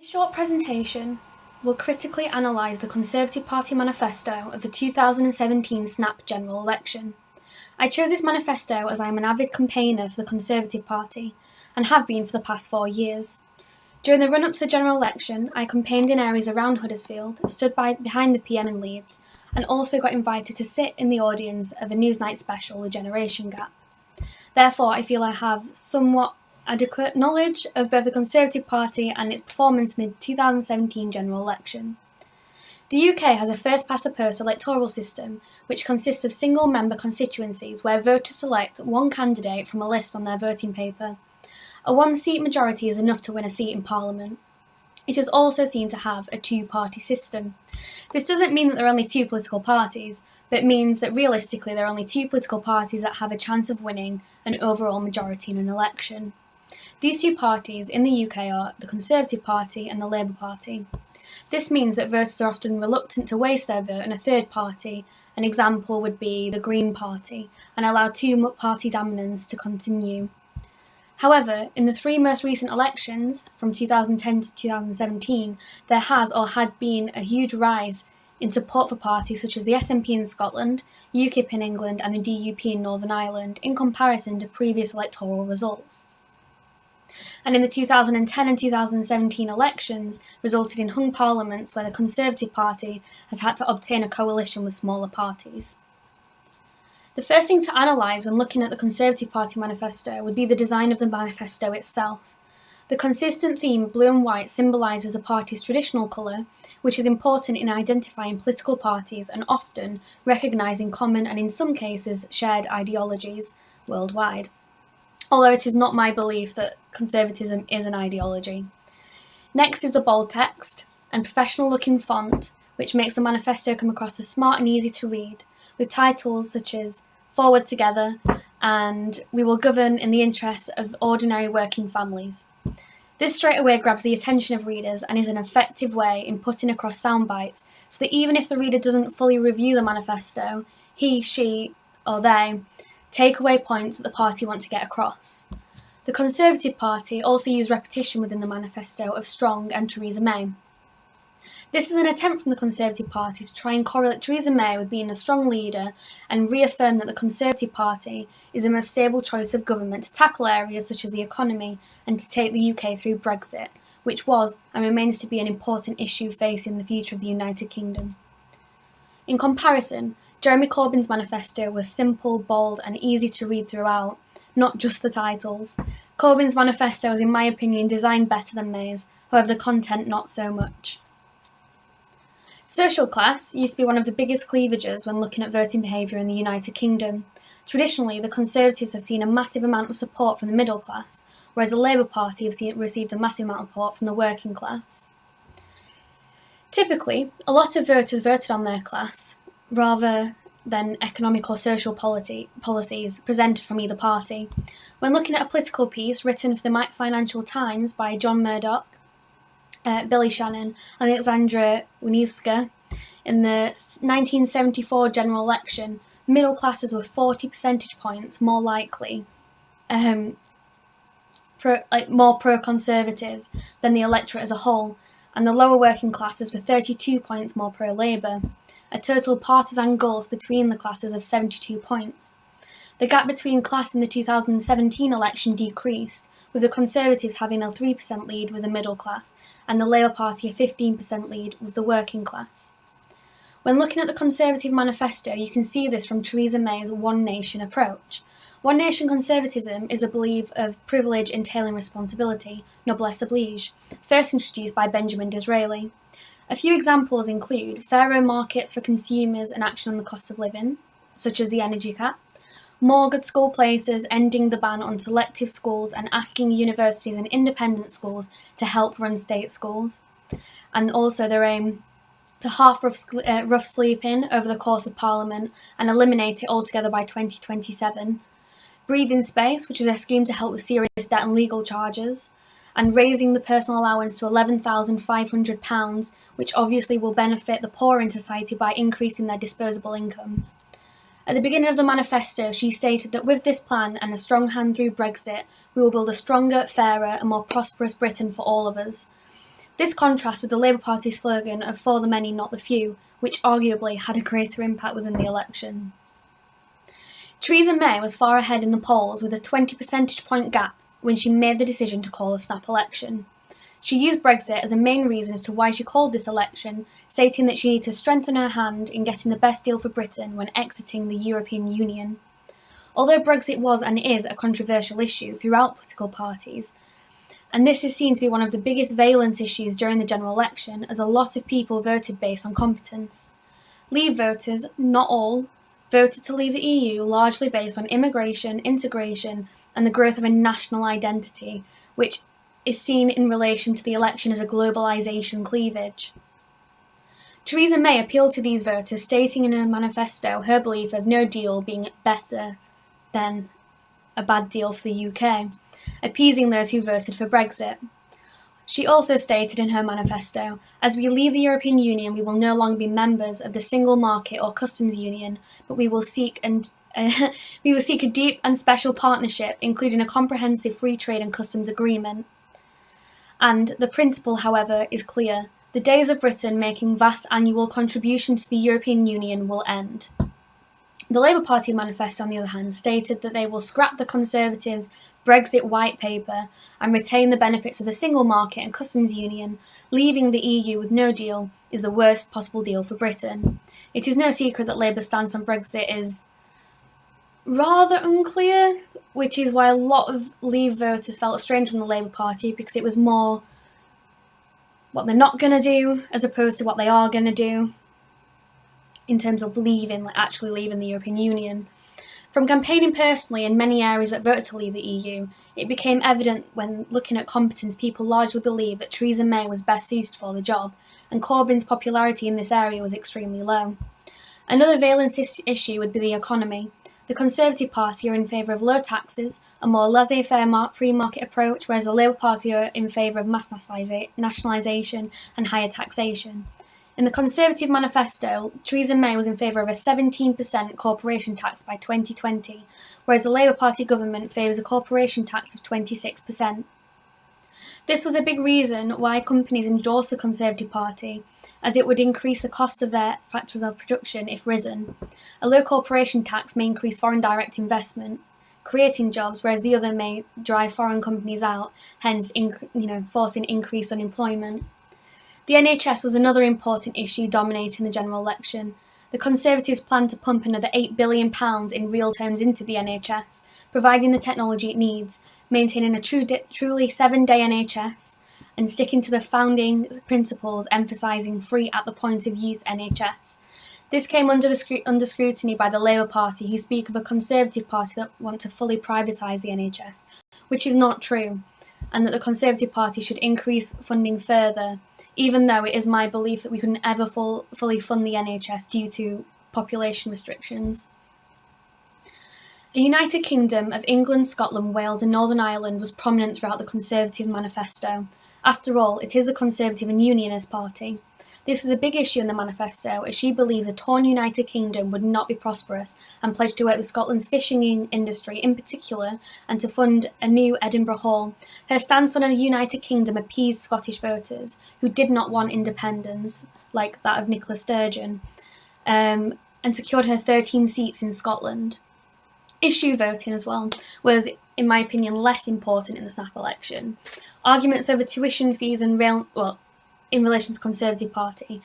This short presentation will critically analyse the Conservative Party manifesto of the 2017 snap general election. I chose this manifesto as I am an avid campaigner for the Conservative Party and have been for the past 4 years. During the run-up to the general election, I campaigned in areas around Huddersfield, stood behind the PM in Leeds, and also got invited to sit in the audience of a Newsnight special, The Generation Gap. Therefore, I feel I have somewhat adequate knowledge of both the Conservative Party and its performance in the 2017 general election. The UK has a first-past-the-post electoral system which consists of single-member constituencies where voters select one candidate from a list on their voting paper. A one-seat majority is enough to win a seat in Parliament. It is also seen to have a two-party system. This doesn't mean that there are only two political parties, but means that realistically there are only two political parties that have a chance of winning an overall majority in an election. These two parties in the UK are the Conservative Party and the Labour Party. This means that voters are often reluctant to waste their vote on a third party. An example would be the Green Party, and allow two-party dominance to continue. However, in the three most recent elections, from 2010 to 2017, there has or had been a huge rise in support for parties such as the SNP in Scotland, UKIP in England and the DUP in Northern Ireland in comparison to previous electoral results. And in the 2010 and 2017 elections resulted in hung parliaments where the Conservative Party has had to obtain a coalition with smaller parties. The first thing to analyse when looking at the Conservative Party manifesto would be the design of the manifesto itself. The consistent theme blue and white symbolises the party's traditional colour, which is important in identifying political parties and often recognising common and in some cases shared ideologies worldwide. Although it is not my belief that conservatism is an ideology. Next is the bold text and professional-looking font, which makes the manifesto come across as smart and easy to read, with titles such as Forward Together and We Will Govern in the Interests of Ordinary Working Families. This straight away grabs the attention of readers and is an effective way in putting across sound bites so that even if the reader doesn't fully review the manifesto, he, she or they take away points that the party want to get across. The Conservative Party also use repetition within the manifesto of Strong and Theresa May. This is an attempt from the Conservative Party to try and correlate Theresa May with being a strong leader and reaffirm that the Conservative Party is the most stable choice of government to tackle areas such as the economy and to take the UK through Brexit, which was and remains to be an important issue facing the future of the United Kingdom. In comparison, Jeremy Corbyn's manifesto was simple, bold and easy to read throughout, not just the titles. Corbyn's manifesto is, in my opinion, designed better than May's, however the content not so much. Social class used to be one of the biggest cleavages when looking at voting behaviour in the United Kingdom. Traditionally, the Conservatives have seen a massive amount of support from the middle class, whereas the Labour Party have received a massive amount of support from the working class. Typically, a lot of voters voted on their class, rather than economic or social policies presented from either party. When looking at a political piece written for the Financial Times by John Murdoch, Billy Shannon and Alexandra Winniewska in the 1974 general election, middle classes were 40 percentage points more likely, more pro-conservative than the electorate as a whole, and the lower working classes were 32 points more pro-Labour, a total partisan gulf between the classes of 72 points. The gap between class in the 2017 election decreased, with the Conservatives having a 3% lead with the middle class and the Labour Party a 15% lead with the working class. When looking at the Conservative manifesto, you can see this from Theresa May's One Nation approach. One Nation conservatism is the belief of privilege entailing responsibility, noblesse oblige, first introduced by Benjamin Disraeli. A few examples include fairer markets for consumers and action on the cost of living, such as the energy cap, more good school places, ending the ban on selective schools and asking universities and independent schools to help run state schools, and also their aim to halve rough sleeping over the course of Parliament and eliminate it altogether by 2027, breathing space, which is a scheme to help with serious debt and legal charges, and raising the personal allowance to £11,500, which obviously will benefit the poor in society by increasing their disposable income. At the beginning of the manifesto, she stated that with this plan and a strong hand through Brexit, we will build a stronger, fairer and more prosperous Britain for all of us. This contrasts with the Labour Party's slogan of "For the many, not the few", which arguably had a greater impact within the election. Theresa May was far ahead in the polls with a 20 percentage point gap when she made the decision to call a snap election. She used Brexit as a main reason as to why she called this election, stating that she needed to strengthen her hand in getting the best deal for Britain when exiting the European Union. Although Brexit was and is a controversial issue throughout political parties, and this is seen to be one of the biggest valence issues during the general election, as a lot of people voted based on competence. Leave voters, not all, voted to leave the EU largely based on immigration, integration, and the growth of a national identity, which is seen in relation to the election as a globalisation cleavage. Theresa May appealed to these voters, stating in her manifesto her belief of no deal being better than a bad deal for the UK, appeasing those who voted for Brexit. She also stated in her manifesto, "As we leave the European Union, we will no longer be members of the single market or customs union, but we will seek a deep and special partnership, including a comprehensive free trade and customs agreement." And the principle, however, is clear. The days of Britain making vast annual contributions to the European Union will end. The Labour Party manifesto, on the other hand, stated that they will scrap the Conservatives' Brexit white paper and retain the benefits of the single market and customs union. Leaving the EU with no deal is the worst possible deal for Britain. It is no secret that Labour's stance on Brexit is rather unclear, which is why a lot of Leave voters felt estranged from the Labour Party, because it was more what they're not going to do as opposed to what they are going to do in terms of leaving, like actually leaving the European Union. From campaigning personally in many areas that voted to leave the EU, it became evident when looking at competence, people largely believed that Theresa May was best suited for the job, and Corbyn's popularity in this area was extremely low. Another valence issue would be the economy. The Conservative Party are in favour of low taxes, a more laissez-faire free market approach, whereas the Labour Party are in favour of mass nationalisation and higher taxation. In the Conservative Manifesto, Theresa May was in favour of a 17% corporation tax by 2020, whereas the Labour Party government favours a corporation tax of 26%. This was a big reason why companies endorsed the Conservative Party, as it would increase the cost of their factors of production if risen. A low corporation tax may increase foreign direct investment, creating jobs, whereas the other may drive foreign companies out, hence forcing increased unemployment. The NHS was another important issue dominating the general election. The Conservatives planned to pump another £8 billion in real terms into the NHS, providing the technology it needs, maintaining a truly 7-day NHS, and sticking to the founding principles emphasising free at the point of use NHS. This came under scrutiny by the Labour Party, who speak of a Conservative Party that want to fully privatise the NHS, which is not true, and that the Conservative Party should increase funding further, even though it is my belief that we couldn't ever fully fund the NHS due to population restrictions. A United Kingdom of England, Scotland, Wales and Northern Ireland was prominent throughout the Conservative Manifesto. After all, it is the Conservative and Unionist Party. This was a big issue in the manifesto, as she believes a torn United Kingdom would not be prosperous, and pledged to work with Scotland's fishing industry in particular, and to fund a new Edinburgh Hall. Her stance on a United Kingdom appeased Scottish voters, who did not want independence, like that of Nicola Sturgeon, and secured her 13 seats in Scotland. Issue voting as well was, in my opinion, less important in the snap election. Arguments over tuition fees and in relation to the Conservative Party,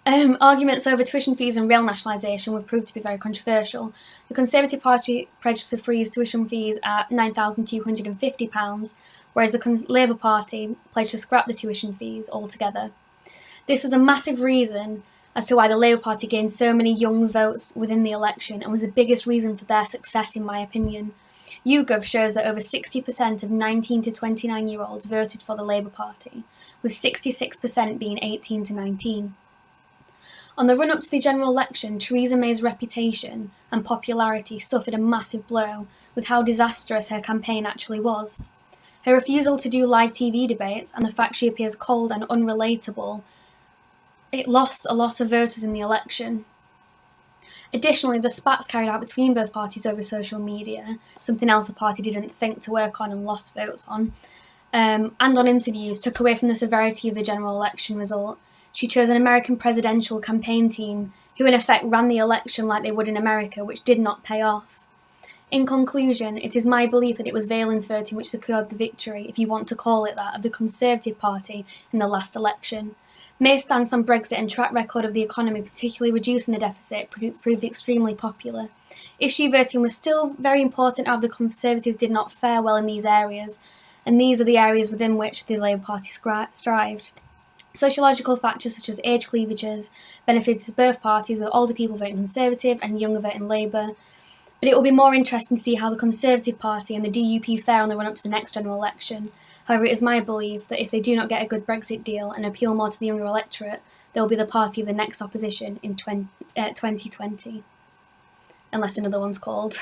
arguments over tuition fees and rail nationalisation were proved to be very controversial. The Conservative Party pledged to freeze tuition fees at £9,250, whereas the Labour Party pledged to scrap the tuition fees altogether. This was a massive reason as to why the Labour Party gained so many young votes within the election, and was the biggest reason for their success, in my opinion. YouGov shows that over 60% of 19 to 29-year-olds voted for the Labour Party, with 66% being 18 to 19. On the run-up to the general election, Theresa May's reputation and popularity suffered a massive blow with how disastrous her campaign actually was. Her refusal to do live TV debates and the fact she appears cold and unrelatable, it lost a lot of voters in the election. Additionally, the spats carried out between both parties over social media, something else the party didn't think to work on and lost votes on, and on interviews, took away from the severity of the general election result. She chose an American presidential campaign team who in effect ran the election like they would in America, which did not pay off. In conclusion, it is my belief that it was valence voting which secured the victory, if you want to call it that, of the Conservative Party in the last election. May's stance on Brexit and track record of the economy, particularly reducing the deficit, proved extremely popular. Issue voting was still very important, however the Conservatives did not fare well in these areas, and these are the areas within which the Labour Party strived. Sociological factors such as age cleavages benefited both parties, with older people voting Conservative and younger voting Labour. But it will be more interesting to see how the Conservative Party and the DUP fare on the run-up to the next general election. However, it is my belief that if they do not get a good Brexit deal and appeal more to the younger electorate, they will be the party of the next opposition in 2020. Unless another one's called.